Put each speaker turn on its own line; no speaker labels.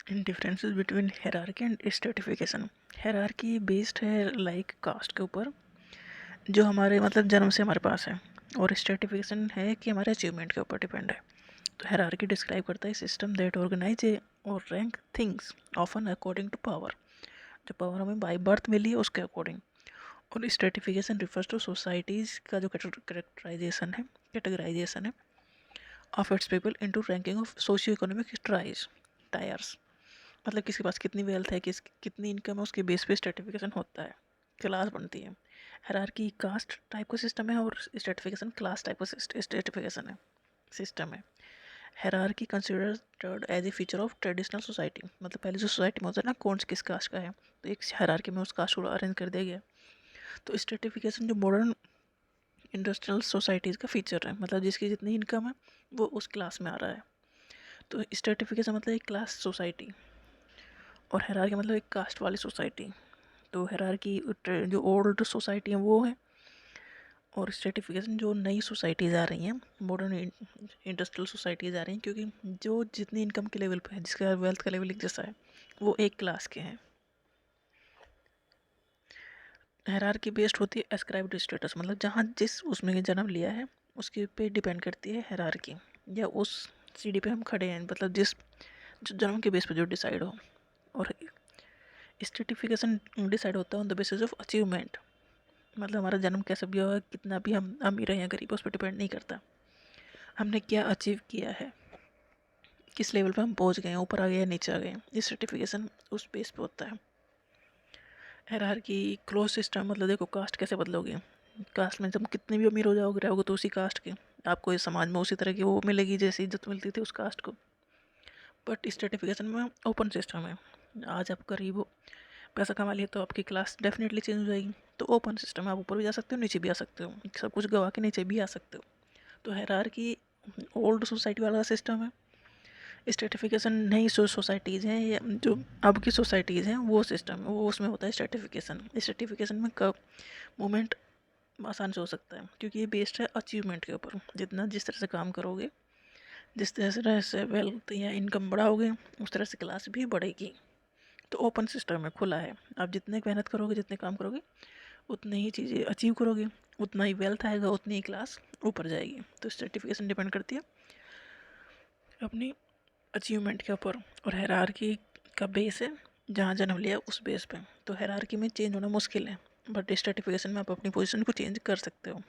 In differences between hierarchy and stratification. Hierarchy based है like cast के ऊपर, जो हमारे मतलब जन्म से हमारे पास है, और स्ट्रेटिफिकेशन है कि हमारे अचीवमेंट के ऊपर डिपेंड है। तो हायरार्की डिस्क्राइब करता है सिस्टम दैट ऑर्गेनाइज और rank things often according to power, जो पावर हमें बाय बर्थ मिली है उसके अकॉर्डिंग। और स्ट्रेटिफिकेशन रिफर्स टू सोसाइटीज़ का जो कैटेगराइजेशन है of its people into ranking of socio economic tyres, मतलब किसके पास कितनी वेल्थ है, कितनी इनकम है, उसके बेस पे स्ट्रेटिफिकेशन होता है, क्लास बनती है। हायरार्की कास्ट टाइप का सिस्टम है और स्ट्रेटिफिकेशन क्लास टाइप का स्ट्रेटिफिकेशन है सिस्टम है। Hierarchy considered as a feature of traditional society, मतलब पहले जो सोसाइटी में होता है ना कौन किस कास्ट का है, तो एक हायरार्की में उस कास्ट को अरेंज कर दिया गया। तो स्ट्रेटिफिकेशन जो मॉडर्न इंडस्ट्रियल सोसाइटीज़ का फीचर है, मतलब जिसकी जितनी इनकम है वो उस क्लास में आ रहा है। तो स्ट्रेटिफिकेशन मतलब एक क्लास सोसाइटी, और हायरार्की मतलब एक कास्ट वाली सोसाइटी। तो हायरार्की जो ओल्ड सोसाइटी है वो है, और स्ट्रेटिफिकेशन जो नई सोसाइटीज़ आ रही हैं, मॉडर्न इंडस्ट्रियल सोसाइटीज़ आ रही हैं, क्योंकि जो जितनी इनकम के लेवल पे है, जिसका वेल्थ का लेवल एक जैसा है, वो एक क्लास के हैं। हायरार्की बेस्ड होती है एस्क्राइब्ड स्टेटस, मतलब जहाँ जिस उसमें जन्म लिया है उसके पे डिपेंड करती है हायरार्की, या उस सीढ़ी पे हम खड़े हैं, मतलब जिस जो जन्म के बेस पे जो डिसाइड हो। और स्ट्रेटिफिकेशन डिसाइड होता है on the basis of achievement, मतलब हमारा जन्म कैसा भी होगा, कितना भी हम अमीर हैं या गरीब, उस पर डिपेंड नहीं करता, हमने क्या अचीव किया है, किस लेवल पे हम पहुंच गए हैं, ऊपर आ गए या नीचे आ गए। ये सर्टिफिकेशन उस बेस पे होता है। हायरार्की क्लोज सिस्टम, मतलब देखो कास्ट कैसे बदलोगे, कास्ट में जब कितने भी अमीर हो जाओगे रहोगे तो उसी कास्ट के, आपको इस समाज में उसी तरह की वो मिलेगी जैसी इज्जत मिलती थी उस कास्ट को। बट सर्टिफिकेशन में ओपन सिस्टम है, आज आप गरीब हो, पैसा कमा लिए, तो आपकी क्लास डेफिनेटली चेंज हो जाएगी। तो ओपन सिस्टम है, आप ऊपर भी जा सकते हो, नीचे भी आ सकते हो, सब कुछ गवा के नीचे भी आ सकते हो। तो हायरार्की ओल्ड सोसाइटी वाला सिस्टम है। स्ट्रेटिफिकेशन नई सोसाइटीज़ हैं या जो अब की सोसाइटीज़ हैं वो सिस्टम है, वो उसमें होता है स्ट्रेटिफिकेशन। स्ट्रेटिफिकेशन में कब मूवमेंट आसान से हो सकता है, क्योंकि ये बेस्ड है अचीवमेंट के ऊपर, जितना जिस तरह से काम करोगे, जिस तरह से वेल्थ या इनकम बढ़ाओगे, उस तरह से क्लास भी बढ़ेगी। तो ओपन सिस्टम है, खुला है, आप जितने मेहनत करोगे, जितने काम करोगे, उतनी ही चीज़ें अचीव करोगे, उतना ही वेल्थ आएगा, उतनी ही क्लास ऊपर जाएगी। तो सर्टिफिकेशन डिपेंड करती है अपनी अचीवमेंट के ऊपर, और हायरार्की का बेस है जहाँ जन्म लिया उस बेस पे। तो हायरार्की में चेंज होना मुश्किल है, बट स्ट्रेटिफिकेशन में आप अपनी पोजीशन को चेंज कर सकते हो।